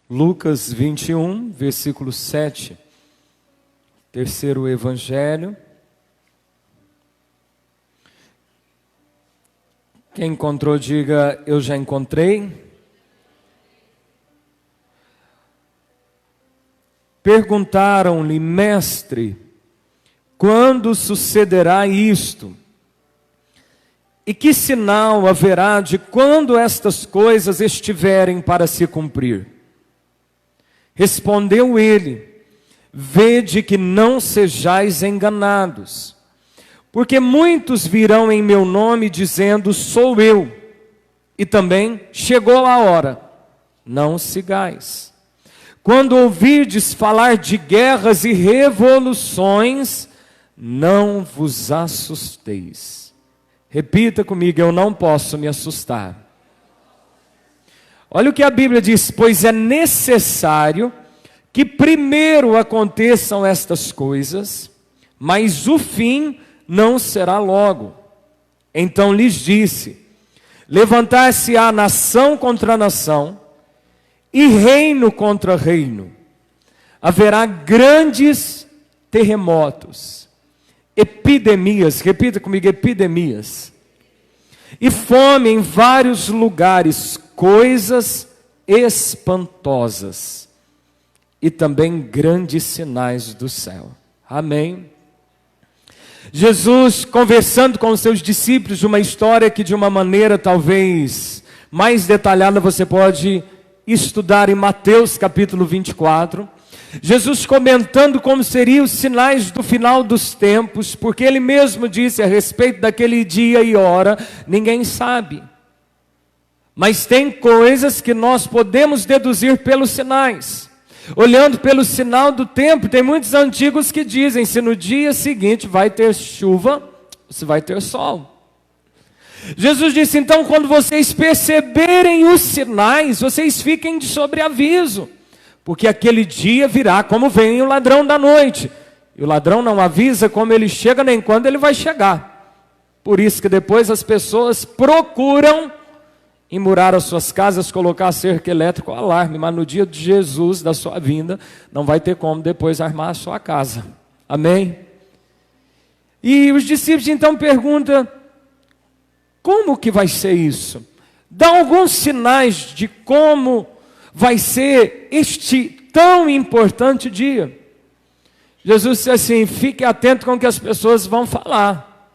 Lucas 21, versículo 7. Terceiro evangelho. Quem encontrou, diga: eu já encontrei. Perguntaram-lhe: mestre, quando sucederá isto? E que sinal haverá de quando estas coisas estiverem para se cumprir? Respondeu ele: vede que não sejais enganados, porque muitos virão em meu nome dizendo: sou eu, e também chegou a hora. Não sigais. Quando ouvirdes falar de guerras e revoluções, não vos assusteis. Repita comigo: eu não posso me assustar. Olha o que a Bíblia diz: pois é necessário que primeiro aconteçam estas coisas, mas o fim não será logo. Então lhes disse: levantar-se-á nação contra nação, e reino contra reino. Haverá grandes terremotos, epidemias, repita comigo: epidemias, e fome em vários lugares, coisas espantosas, e também grandes sinais do céu. Amém. Jesus, conversando com os seus discípulos, uma história que de uma maneira talvez mais detalhada você pode estudar em Mateus capítulo 24. Jesus comentando como seriam os sinais do final dos tempos, porque ele mesmo disse a respeito daquele dia e hora, ninguém sabe. Mas tem coisas que nós podemos deduzir pelos sinais. Olhando pelo sinal do tempo, tem muitos antigos que dizem se no dia seguinte vai ter chuva, se vai ter sol. Jesus disse: então, quando vocês perceberem os sinais, vocês fiquem de sobreaviso, porque aquele dia virá como vem o ladrão da noite. E o ladrão não avisa como ele chega, nem quando ele vai chegar. Por isso que depois as pessoas procuram emurar as suas casas, colocar cerco elétrico, alarme, mas no dia de Jesus, da sua vinda, não vai ter como depois armar a sua casa. Amém? E os discípulos então perguntam: como que vai ser isso? Dá alguns sinais de como vai ser este tão importante dia. Jesus disse assim: fique atento com o que as pessoas vão falar.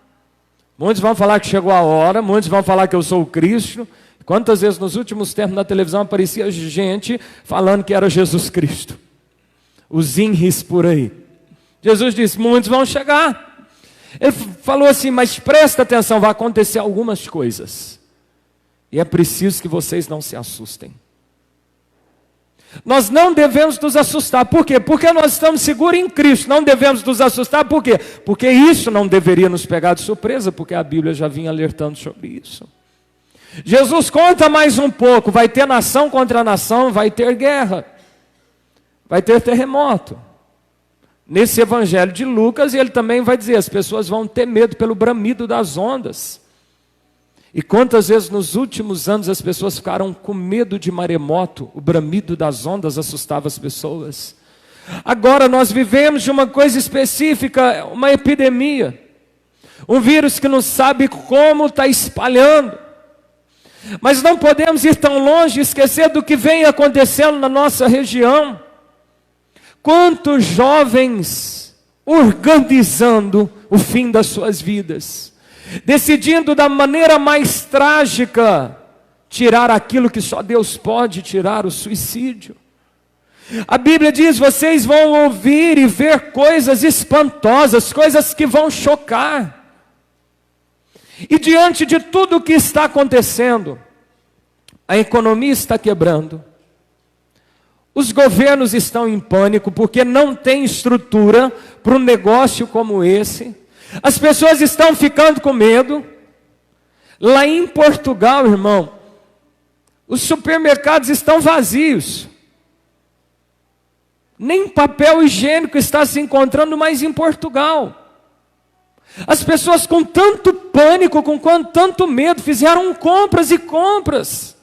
Muitos vão falar que chegou a hora, muitos vão falar que eu sou o Cristo. Quantas vezes nos últimos tempos na televisão aparecia gente falando que era Jesus Cristo? Os INRIs por aí. Jesus disse: muitos vão chegar. Ele falou assim: mas presta atenção, vai acontecer algumas coisas. E é preciso que vocês não se assustem. Nós não devemos nos assustar. Por quê? Porque nós estamos seguros em Cristo. Não devemos nos assustar. Por quê? Porque isso não deveria nos pegar de surpresa, porque a Bíblia já vinha alertando sobre isso. Jesus conta mais um pouco: vai ter nação contra nação, vai ter guerra, vai ter terremoto. Nesse evangelho de Lucas, ele também vai dizer: as pessoas vão ter medo pelo bramido das ondas. E quantas vezes nos últimos anos as pessoas ficaram com medo de maremoto? O bramido das ondas assustava as pessoas. Agora nós vivemos de uma coisa específica, uma epidemia, um vírus que não sabe como está espalhando. Mas não podemos ir tão longe e esquecer do que vem acontecendo na nossa região. Quantos jovens organizando o fim das suas vidas, decidindo da maneira mais trágica tirar aquilo que só Deus pode tirar, o suicídio. A Bíblia diz: vocês vão ouvir e ver coisas espantosas, coisas que vão chocar. E diante de tudo o que está acontecendo, a economia está quebrando, os governos estão em pânico porque não tem estrutura para um negócio como esse, as pessoas estão ficando com medo. Lá em Portugal, irmão, os supermercados estão vazios, nem papel higiênico está se encontrando mais em Portugal. As pessoas com tanto pânico, com tanto medo, fizeram compras e compras.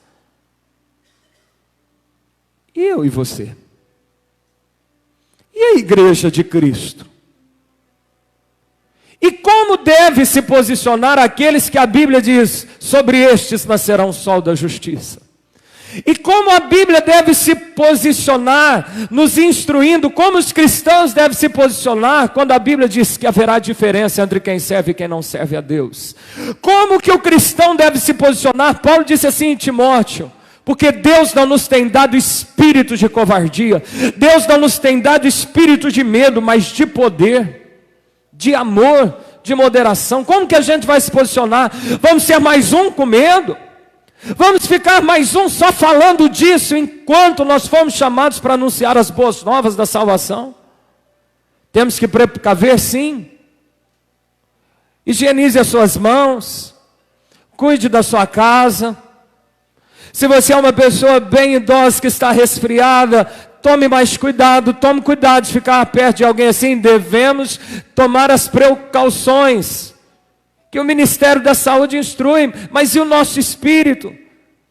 E eu e você? E a igreja de Cristo? E como deve se posicionar aqueles que a Bíblia diz, sobre estes nascerá um sol da justiça? E como a Bíblia deve se posicionar, nos instruindo, como os cristãos devem se posicionar, quando a Bíblia diz que haverá diferença entre quem serve e quem não serve a Deus? Como que o cristão deve se posicionar? Paulo disse assim em Timóteo: porque Deus não nos tem dado espírito de covardia, Deus não nos tem dado espírito de medo, mas de poder, de amor, de moderação. Como que a gente vai se posicionar? Vamos ser mais um com medo? Vamos ficar mais um só falando disso, enquanto nós fomos chamados para anunciar as boas novas da salvação? Temos que precaver, sim. Higienize as suas mãos, cuide da sua casa. Se você é uma pessoa bem idosa que está resfriada, tome mais cuidado, tome cuidado de ficar perto de alguém assim. Devemos tomar as precauções que o Ministério da Saúde instrui. Mas e o nosso espírito?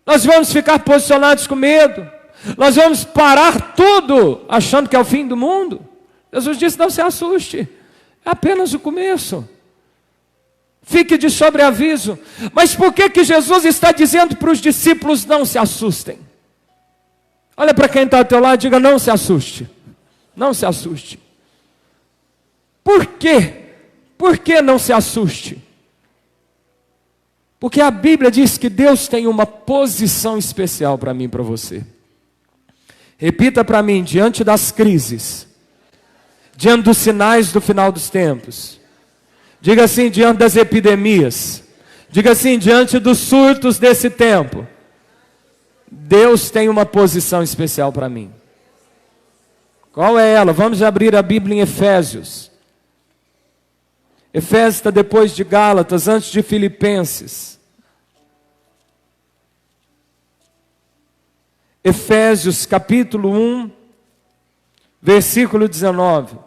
Nós vamos ficar posicionados com medo? Nós vamos parar tudo achando que é o fim do mundo? Jesus disse: não se assuste, é apenas o começo. Fique de sobreaviso. Mas por que Jesus está dizendo para os discípulos: não se assustem? Olha para quem está ao teu lado e diga: não se assuste. Não se assuste. Por quê? Por que não se assuste? Porque a Bíblia diz que Deus tem uma posição especial para mim e para você. Repita para mim: diante das crises, diante dos sinais do final dos tempos. Diga assim: diante das epidemias. Diga assim: diante dos surtos desse tempo, Deus tem uma posição especial para mim. Qual é ela? Vamos abrir a Bíblia em Efésios. Efésios está depois de Gálatas, antes de Filipenses. Efésios capítulo 1, versículo 19.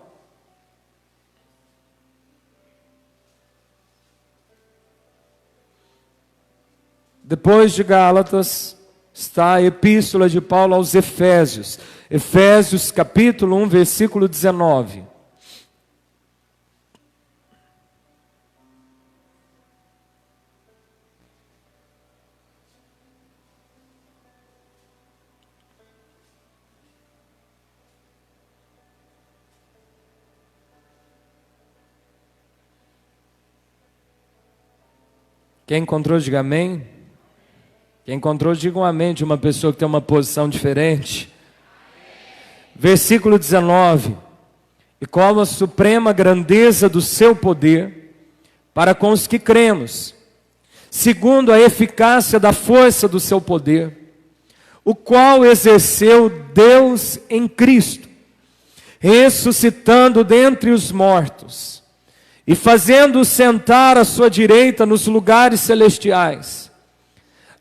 Depois de Gálatas está a epístola de Paulo aos Efésios. Efésios capítulo 1, versículo 19. Quem encontrou, diga amém. Quem encontrou, diga um amém, de uma pessoa que tem uma posição diferente. Versículo 19. E qual a suprema grandeza do seu poder para com os que cremos, segundo a eficácia da força do seu poder, o qual exerceu Deus em Cristo, ressuscitando dentre os mortos, e fazendo-o sentar à sua direita nos lugares celestiais,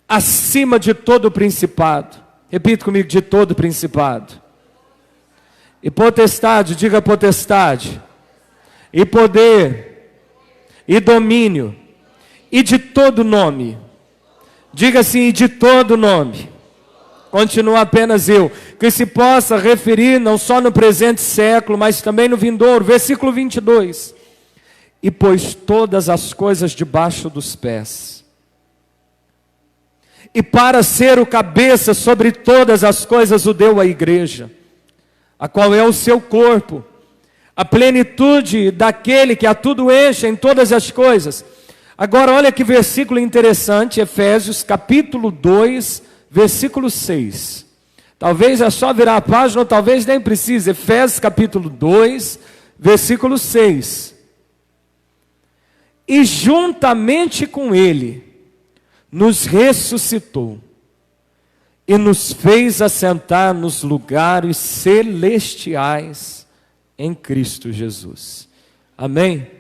acima de todo principado. Repita comigo: de todo principado. E potestade, diga potestade. E poder. E domínio. E de todo nome. Diga assim: e de todo nome. Continua apenas eu. Que se possa referir não só no presente século, mas também no vindouro. Versículo 22. E pôs todas as coisas debaixo dos pés, e para ser o cabeça sobre todas as coisas o deu à igreja, a qual é o seu corpo, a plenitude daquele que a tudo enche em todas as coisas. Agora olha que versículo interessante, Efésios capítulo 2, versículo 6. Talvez é só virar a página, ou talvez nem precise. Efésios capítulo 2, versículo 6. E juntamente com ele, nos ressuscitou, e nos fez assentar nos lugares celestiais, em Cristo Jesus. Amém?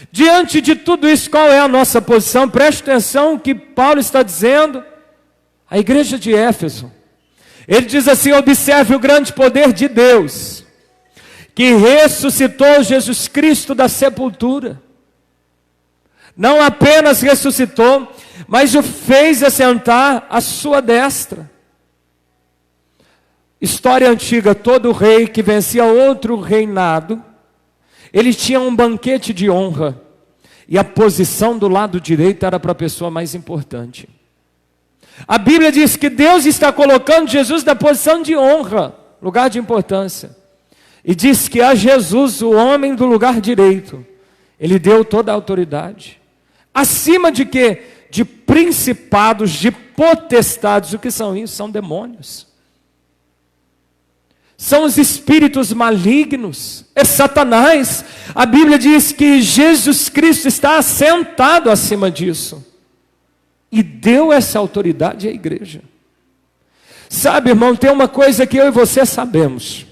Diante de tudo isso, qual é a nossa posição? Preste atenção o que Paulo está dizendo à igreja de Éfeso. Ele diz assim: observe o grande poder de Deus, que ressuscitou Jesus Cristo da sepultura. Não apenas ressuscitou, mas o fez assentar à sua destra. História antiga, todo rei que vencia outro reinado, ele tinha um banquete de honra. E a posição do lado direito era para a pessoa mais importante. A Bíblia diz que Deus está colocando Jesus na posição de honra, lugar de importância. E diz que a Jesus, o homem do lugar direito, ele deu toda a autoridade. Acima de quê? De principados, de potestades. O que são isso? São demônios. São os espíritos malignos. É Satanás. A Bíblia diz que Jesus Cristo está assentado acima disso. E deu essa autoridade à igreja. Sabe, irmão, tem uma coisa que eu e você sabemos.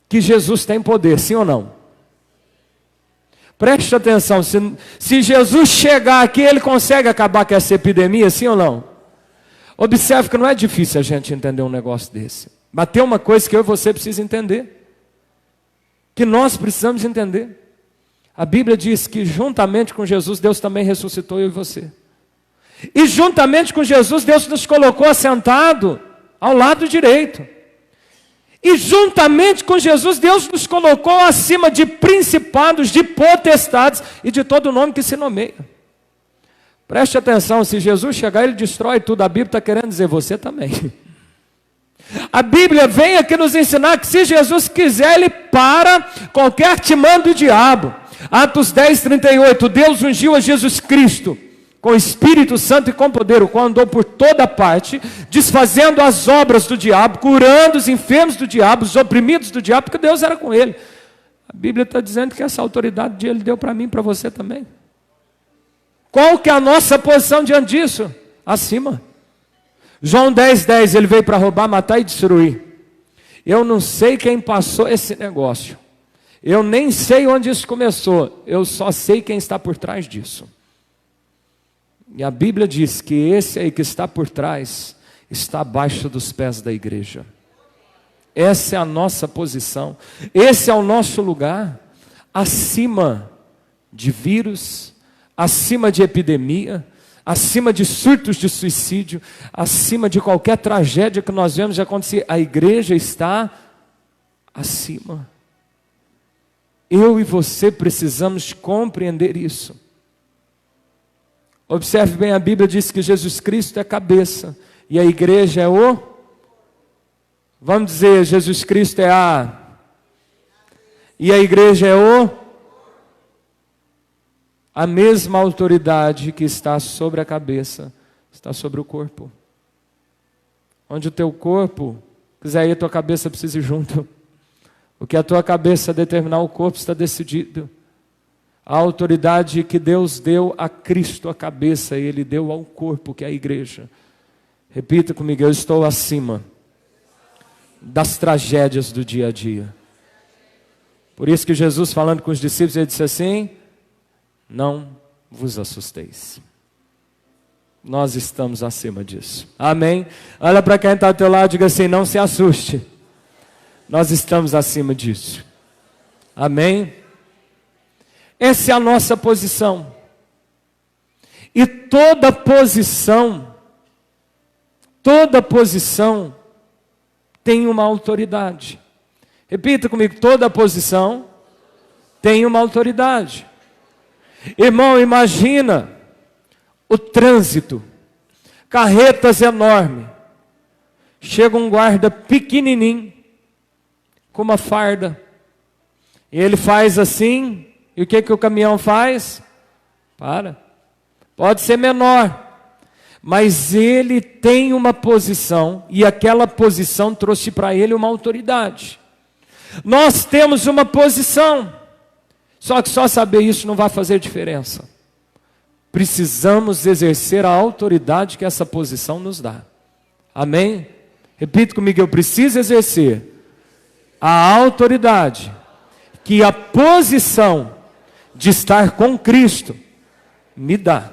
Que Jesus tem poder, sim ou não? Preste atenção, se Jesus chegar aqui, ele consegue acabar com essa epidemia, sim ou não? Observe que não é difícil a gente entender um negócio desse. Mas tem uma coisa que eu e você precisamos entender. Que nós precisamos entender. A Bíblia diz que juntamente com Jesus, Deus também ressuscitou eu e você. E juntamente com Jesus, Deus nos colocou assentado ao lado direito. E juntamente com Jesus, Deus nos colocou acima de principados, de potestades e de todo nome que se nomeia. Preste atenção, se Jesus chegar, ele destrói tudo. A Bíblia está querendo dizer, você também. A Bíblia vem aqui nos ensinar que se Jesus quiser, ele para qualquer artimanha do diabo. Atos 10, 38, Deus ungiu a Jesus Cristo com o Espírito Santo e com poder, o qual andou por toda parte, desfazendo as obras do diabo, curando os enfermos do diabo, os oprimidos do diabo, porque Deus era com ele. A Bíblia está dizendo que essa autoridade ele deu para mim e para você também. Qual que é a nossa posição diante disso? Acima. João 10, 10, ele veio para roubar, matar e destruir. Eu não sei quem passou esse negócio. Eu nem sei onde isso começou. Eu só sei quem está por trás disso. E a Bíblia diz que esse aí que está por trás, está abaixo dos pés da igreja. Essa é a nossa posição. Esse é o nosso lugar. Acima de vírus, acima de epidemia, acima de surtos de suicídio, acima de qualquer tragédia que nós vemos acontecer, a igreja está acima. Eu e você precisamos compreender isso. Observe bem, a Bíblia diz que Jesus Cristo é cabeça, e a igreja é o... Vamos dizer, Jesus Cristo é a... E a igreja é o... A mesma autoridade que está sobre a cabeça, está sobre o corpo. Onde o teu corpo quiser ir, a tua cabeça precisa ir junto. O que a tua cabeça determinar, o corpo está decidido. A autoridade que Deus deu a Cristo, a cabeça, e Ele deu ao corpo, que é a igreja. Repita comigo, eu estou acima das tragédias do dia a dia. Por isso que Jesus, falando com os discípulos, ele disse assim: não vos assusteis. Nós estamos acima disso. Amém? Olha para quem está ao teu lado e diga assim: não se assuste. Nós estamos acima disso. Amém? Essa é a nossa posição. E toda posição tem uma autoridade. Repita comigo, toda posição tem uma autoridade. Irmão, imagina o trânsito, carretas enormes. Chega um guarda pequenininho, com uma farda. E ele faz assim, e o que o caminhão faz? Para. Pode ser menor, mas ele tem uma posição, e aquela posição trouxe para ele uma autoridade. Nós temos uma posição, só que só saber isso não vai fazer diferença. Precisamos exercer a autoridade que essa posição nos dá. Amém? Repita comigo, eu preciso exercer a autoridade que a posição de estar com Cristo me dá.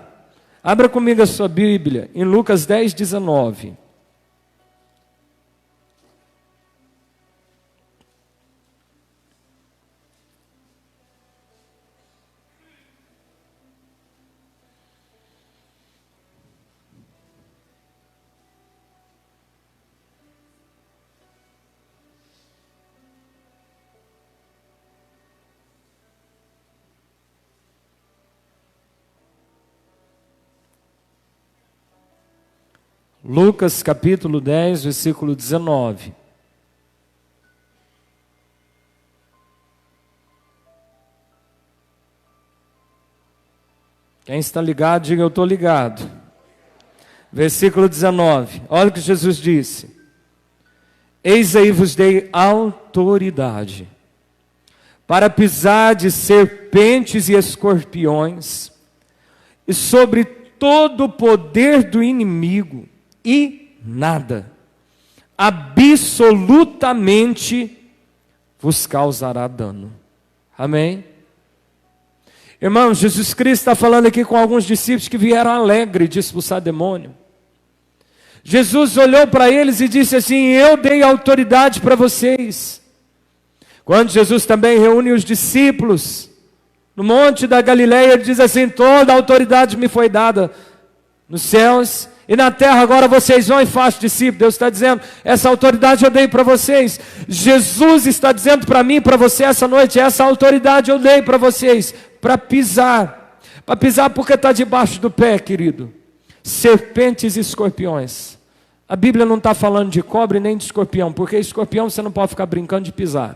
Abra comigo a sua Bíblia em Lucas 10, 19. Lucas capítulo 10, versículo 19. Quem está ligado, diga eu estou ligado. Versículo 19, olha o que Jesus disse: eis aí vos dei autoridade para pisar de serpentes e escorpiões, e sobre todo o poder do inimigo, e nada, absolutamente, vos causará dano. Amém? Irmãos, Jesus Cristo está falando aqui com alguns discípulos que vieram alegre de expulsar demônio. Jesus olhou para eles e disse assim: eu dei autoridade para vocês. Quando Jesus também reúne os discípulos no monte da Galileia, ele diz assim: toda a autoridade me foi dada nos céus e na terra, agora vocês vão e façam discípulos. Deus está dizendo, essa autoridade eu dei para vocês. Jesus está dizendo para mim e para você essa noite, essa autoridade eu dei para vocês, para pisar porque está debaixo do pé, querido, serpentes e escorpiões. A Bíblia não está falando de cobra nem de escorpião, porque escorpião você não pode ficar brincando de pisar.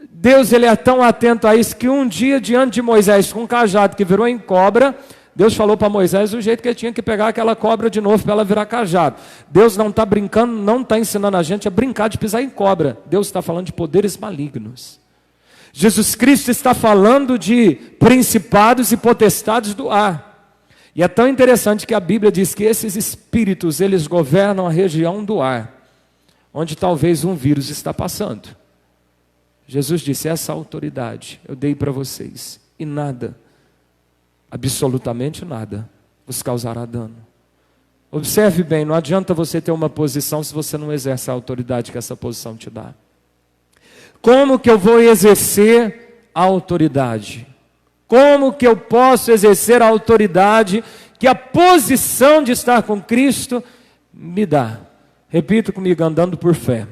Deus, ele é tão atento a isso, que um dia diante de Moisés, com um cajado que virou em cobra, Deus falou para Moisés o jeito que ele tinha que pegar aquela cobra de novo para ela virar cajado. Deus não está brincando, não está ensinando a gente a brincar de pisar em cobra. Deus está falando de poderes malignos. Jesus Cristo está falando de principados e potestades do ar. E é tão interessante que a Bíblia diz que esses espíritos, eles governam a região do ar, onde talvez um vírus está passando. Jesus disse, essa autoridade eu dei para vocês, e nada, absolutamente nada, vos causará dano. Observe bem, não adianta você ter uma posição se você não exerce a autoridade que essa posição te dá. Como que eu vou exercer a autoridade? Como que eu posso exercer a autoridade que a posição de estar com Cristo me dá? Repita comigo, andando por fé.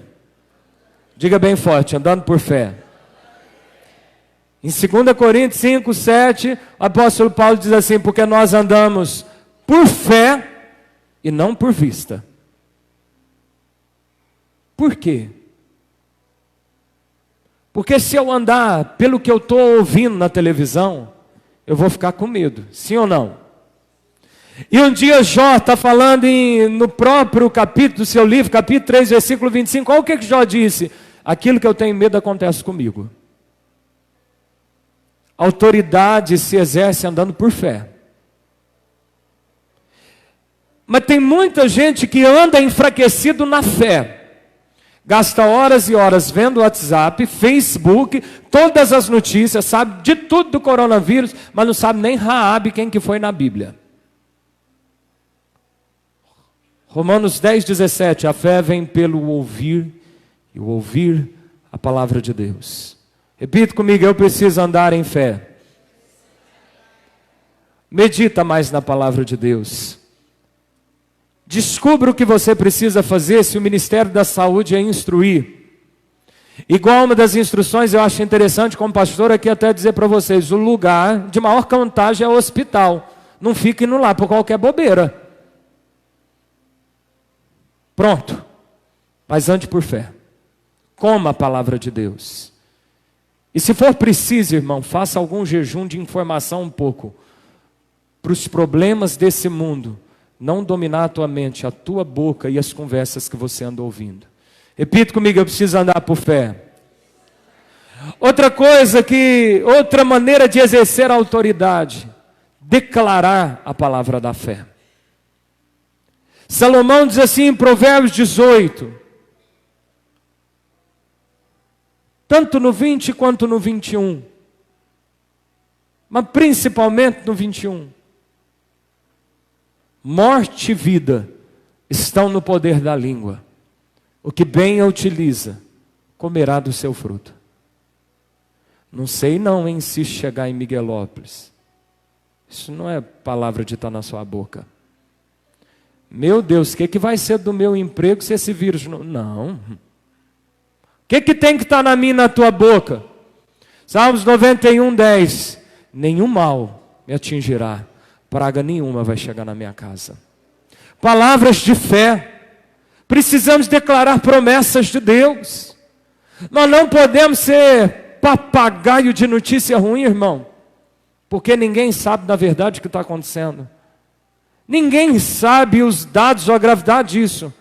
Diga bem forte, andando por fé. Em 2 Coríntios 5, 7, o apóstolo Paulo diz assim, porque nós andamos por fé e não por vista. Por quê? Porque se eu andar pelo que eu estou ouvindo na televisão, eu vou ficar com medo, sim ou não? E um dia Jó está falando no próprio capítulo do seu livro, capítulo 3, versículo 25, olha o que Jó disse, aquilo que eu tenho medo acontece comigo. Autoridade se exerce andando por fé. Mas tem muita gente que anda enfraquecido na fé. Gasta horas e horas vendo WhatsApp, Facebook, todas as notícias, sabe de tudo do coronavírus, mas não sabe nem Raabe quem que foi na Bíblia. Romanos 10, 17, a fé vem pelo ouvir, e o ouvir a palavra de Deus. Repita comigo, eu preciso andar em fé. Medita mais na palavra de Deus. Descubra o que você precisa fazer se o Ministério da Saúde é instruir. Igual uma das instruções, eu acho interessante, como pastor aqui até dizer para vocês, o lugar de maior contágio é o hospital. Não fique indo lá por qualquer bobeira. Pronto. Mas ande por fé. Coma a palavra de Deus. E se for preciso, irmão, faça algum jejum de informação um pouco, para os problemas desse mundo não dominar a tua mente, a tua boca e as conversas que você anda ouvindo. Repita comigo, eu preciso andar por fé. Outra maneira de exercer a autoridade, declarar a palavra da fé. Salomão diz assim em Provérbios 18, tanto no 20 quanto no 21, mas principalmente no 21. Morte e vida estão no poder da língua. O que bem a utiliza, comerá do seu fruto. Não sei não, hein, se chegar em Miguelópolis. Isso não é palavra de estar na sua boca. Meu Deus, o que vai ser do meu emprego se esse vírus não... Não. O que tem que estar na minha e na tua boca? Salmos 91, 10. Nenhum mal me atingirá. Praga nenhuma vai chegar na minha casa. palavras de fé. Precisamos declarar promessas de Deus. Nós não podemos ser papagaio de notícia ruim, irmão, porque ninguém sabe na verdade o que está acontecendo. Ninguém sabe os dados ou a gravidade disso.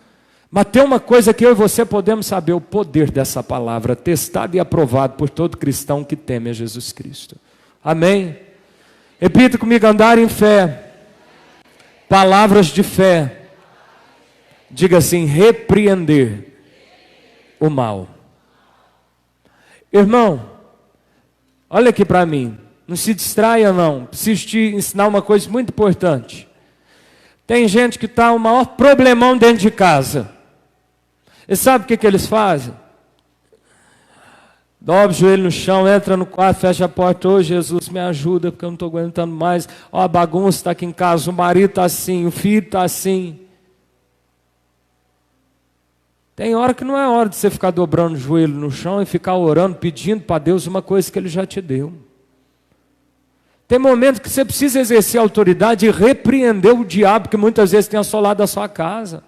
Mas tem uma coisa que eu e você podemos saber: o poder dessa palavra, testado e aprovado por todo cristão que teme a Jesus Cristo. Amém? Repita comigo: andar em fé. Palavras de fé. Diga assim: repreender o mal. Irmão, olha aqui para mim. Não se distraia não. Preciso te ensinar uma coisa muito importante. Tem gente que está o maior problemão dentro de casa. E sabe o que eles fazem? Dobra o joelho no chão, entra no quarto, fecha a porta. Ô Jesus, me ajuda, porque eu não estou aguentando mais. Ó, a bagunça está aqui em casa, o marido está assim, o filho está assim. Tem hora que não é hora de você ficar dobrando o joelho no chão e ficar orando, pedindo para Deus uma coisa que Ele já te deu. Tem momentos que você precisa exercer a autoridade e repreender o diabo que muitas vezes tem assolado a sua casa.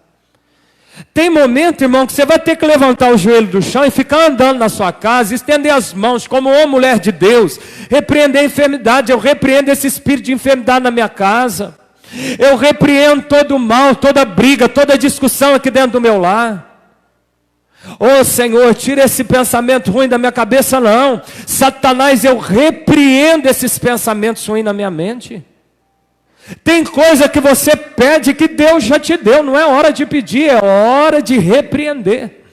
Tem momento, irmão, que você vai ter que levantar o joelho do chão e ficar andando na sua casa, estender as mãos como uma mulher de Deus, repreender a enfermidade. Eu repreendo esse espírito de enfermidade na minha casa. Eu repreendo todo o mal, toda briga, toda discussão aqui dentro do meu lar. Ô Senhor, tira esse pensamento ruim da minha cabeça, não. Satanás, eu repreendo esses pensamentos ruins na minha mente. Tem coisa que você pede que Deus já te deu, não é hora de pedir, é hora de repreender.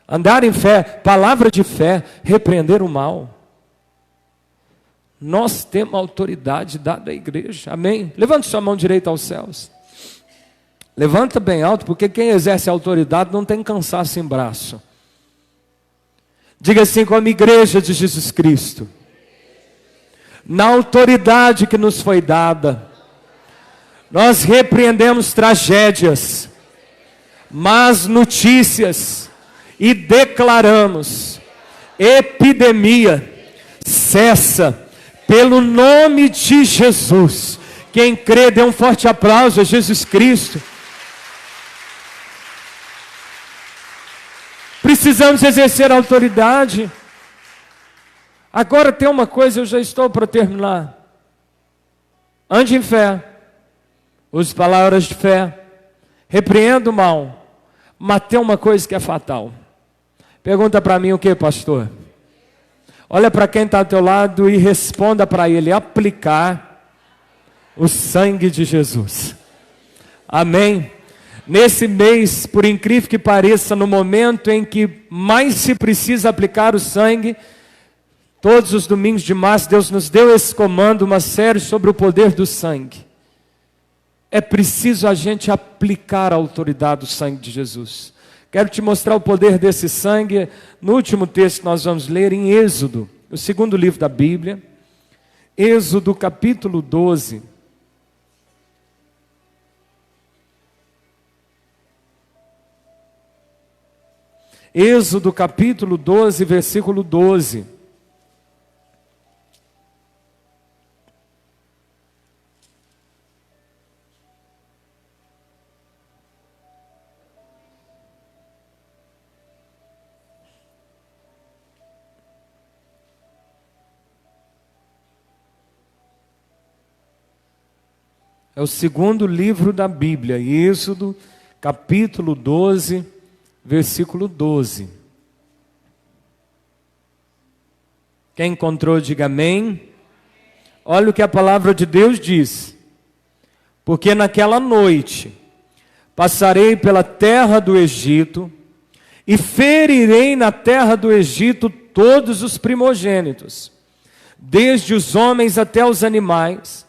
Andar em fé, palavra de fé, repreender o mal. Nós temos autoridade dada à igreja, amém? Levante sua mão direita aos céus. Levanta bem alto, porque quem exerce autoridade não tem cansaço em braço. Diga assim: como igreja de Jesus Cristo, na autoridade que nos foi dada, nós repreendemos tragédias, más notícias e declaramos: epidemia, cessa, pelo nome de Jesus. Quem crê, dê um forte aplauso a Jesus Cristo. Precisamos exercer a autoridade. Agora tem uma coisa, eu já estou para terminar. Ande em fé. Use palavras de fé. Repreenda o mal. Mas tem uma coisa que é fatal. Pergunta para mim o que, pastor? Olha para quem está ao teu lado e responda para ele: aplicar o sangue de Jesus. Amém? Nesse mês, por incrível que pareça, no momento em que mais se precisa aplicar o sangue, todos os domingos de março, Deus nos deu esse comando, uma série sobre o poder do sangue. É preciso a gente aplicar a autoridade do sangue de Jesus. Quero te mostrar o poder desse sangue no último texto que nós vamos ler em Êxodo, o segundo livro da Bíblia. Êxodo capítulo 12. Êxodo capítulo 12, versículo 12. É o segundo livro da Bíblia, Êxodo capítulo 12, versículo 12. Quem encontrou, diga amém. Olha o que a palavra de Deus diz: porque naquela noite passarei pela terra do Egito e ferirei na terra do Egito todos os primogênitos, desde os homens até os animais.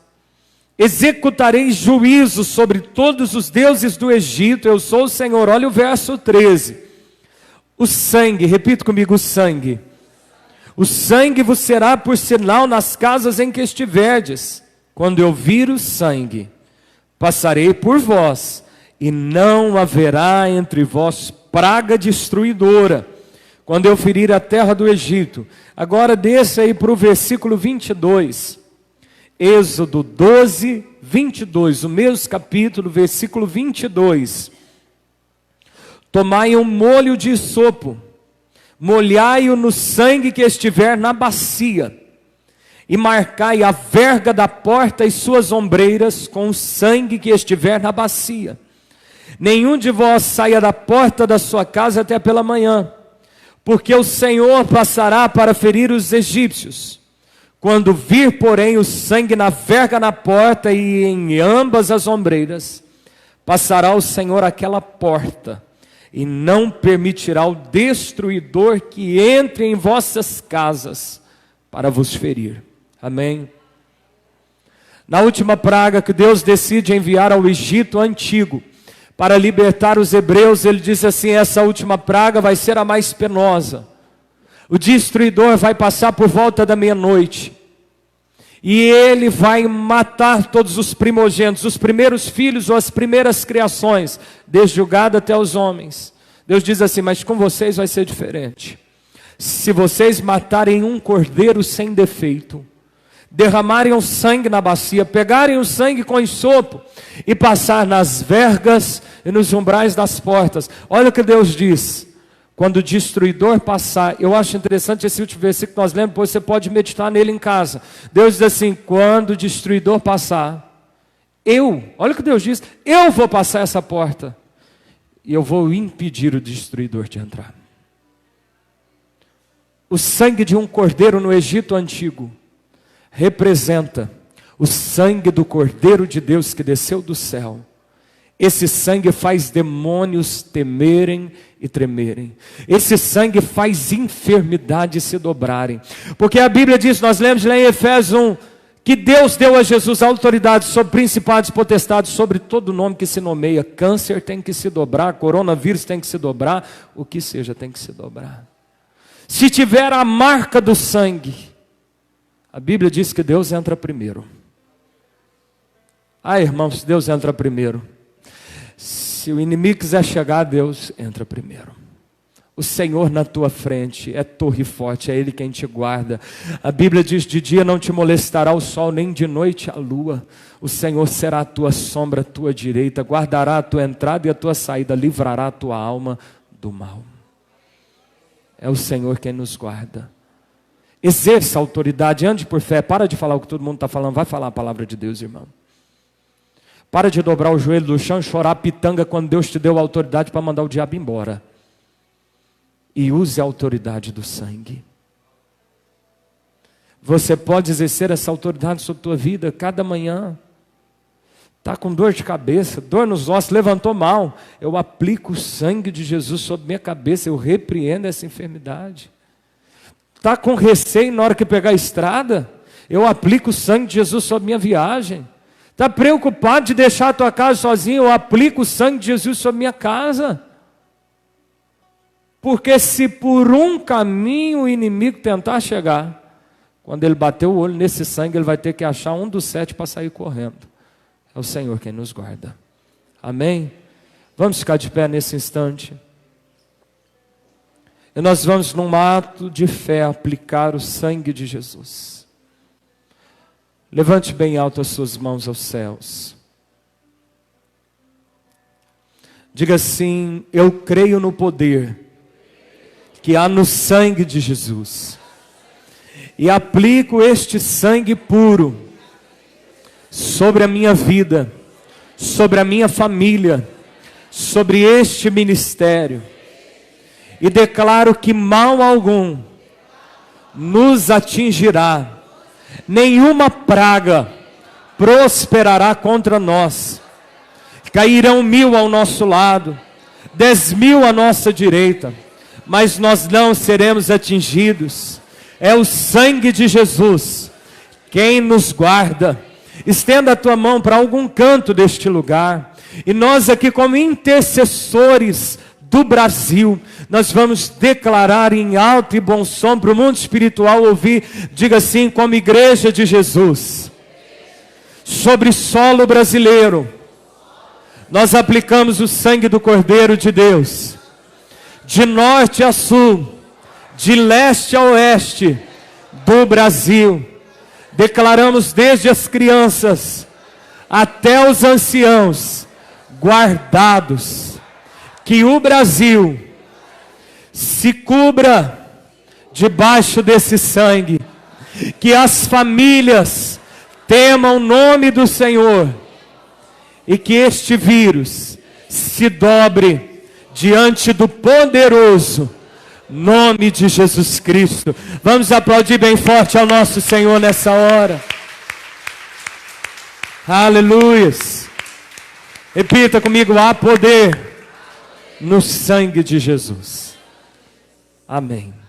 Executarei juízo sobre todos os deuses do Egito, eu sou o Senhor. Olha o verso 13. O sangue, repita comigo: o sangue. O sangue vos será por sinal nas casas em que estiverdes. Quando eu vir o sangue, passarei por vós, e não haverá entre vós praga destruidora, quando eu ferir a terra do Egito. Agora desça aí para o versículo 22. Êxodo 12, 22, o mesmo capítulo, versículo 22. Tomai um molho de sopo, molhai-o no sangue que estiver na bacia, e marcai a verga da porta e suas ombreiras com o sangue que estiver na bacia. Nenhum de vós saia da porta da sua casa até pela manhã, porque o Senhor passará para ferir os egípcios. Quando vir, porém, o sangue na verga na porta e em ambas as ombreiras, passará o Senhor aquela porta, e não permitirá o destruidor que entre em vossas casas para vos ferir. Amém? Na última praga que Deus decide enviar ao Egito antigo, para libertar os hebreus, ele diz assim: essa última praga vai ser a mais penosa. O destruidor vai passar por volta da meia-noite, e ele vai matar todos os primogênitos, os primeiros filhos ou as primeiras criações, desde o gado até os homens. Deus diz assim: mas com vocês vai ser diferente. Se vocês matarem um cordeiro sem defeito, derramarem o sangue na bacia, pegarem o sangue com ensopo e passar nas vergas e nos umbrais das portas. Olha o que Deus diz: quando o destruidor passar. Eu acho interessante esse último versículo que nós lemos, depois você pode meditar nele em casa. Deus diz assim: quando o destruidor passar, olha o que Deus diz, eu vou passar essa porta, e eu vou impedir o destruidor de entrar. O sangue de um cordeiro no Egito antigo representa o sangue do Cordeiro de Deus que desceu do céu. Esse sangue faz demônios temerem e tremerem. Esse sangue faz enfermidades se dobrarem. Porque a Bíblia diz, nós lemos lá em Efésios 1, que Deus deu a Jesus autoridade sobre principados e potestades, sobre todo nome que se nomeia. Câncer tem que se dobrar, coronavírus tem que se dobrar, o que seja tem que se dobrar. Se tiver a marca do sangue, a Bíblia diz que Deus entra primeiro. Irmãos, Deus entra primeiro. Se o inimigo quiser chegar, Deus entra primeiro. O Senhor na tua frente é torre forte, é Ele quem te guarda. A Bíblia diz: de dia não te molestará o sol, nem de noite a lua. O Senhor será a tua sombra, a tua direita, guardará a tua entrada e a tua saída, livrará a tua alma do mal. É o Senhor quem nos guarda. Exerça a autoridade, ande por fé. Para de falar o que todo mundo está falando, vai falar a palavra de Deus, irmão. Para de dobrar o joelho do chão e chorar pitanga quando Deus te deu a autoridade para mandar o diabo embora. E use a autoridade do sangue. Você pode exercer essa autoridade sobre a tua vida cada manhã. Está com dor de cabeça, dor nos ossos, levantou mal. Eu aplico o sangue de Jesus sobre minha cabeça, eu repreendo essa enfermidade. Está com receio na hora que pegar a estrada, eu aplico o sangue de Jesus sobre minha viagem. Está preocupado de deixar a tua casa sozinho, eu aplico o sangue de Jesus sobre minha casa. Porque se por um caminho o inimigo tentar chegar, quando ele bater o olho nesse sangue, ele vai ter que achar um dos 7 para sair correndo. É o Senhor quem nos guarda. Amém? Vamos ficar de pé nesse instante. E nós vamos, num ato de fé, aplicar o sangue de Jesus. Levante bem alto as suas mãos aos céus. Diga assim: eu creio no poder que há no sangue de Jesus. E aplico este sangue puro sobre a minha vida, sobre a minha família, sobre este ministério. E declaro que mal algum nos atingirá, nenhuma praga prosperará contra nós. Cairão 1000 ao nosso lado, 10.000 à nossa direita, mas nós não seremos atingidos. É o sangue de Jesus quem nos guarda. Estenda a tua mão para algum canto deste lugar, e nós aqui, como intercessores do Brasil, nós vamos declarar em alto e bom som para o mundo espiritual ouvir. Diga assim: como igreja de Jesus, sobre solo brasileiro, nós aplicamos o sangue do Cordeiro de Deus, de norte a sul, de leste a oeste do Brasil. Declaramos desde as crianças até os anciãos guardados. Que o Brasil se cubra debaixo desse sangue. Que as famílias temam o nome do Senhor. E que este vírus se dobre diante do poderoso nome de Jesus Cristo. Vamos aplaudir bem forte ao nosso Senhor nessa hora. Aleluias. Repita comigo: há poder no sangue de Jesus. Amém.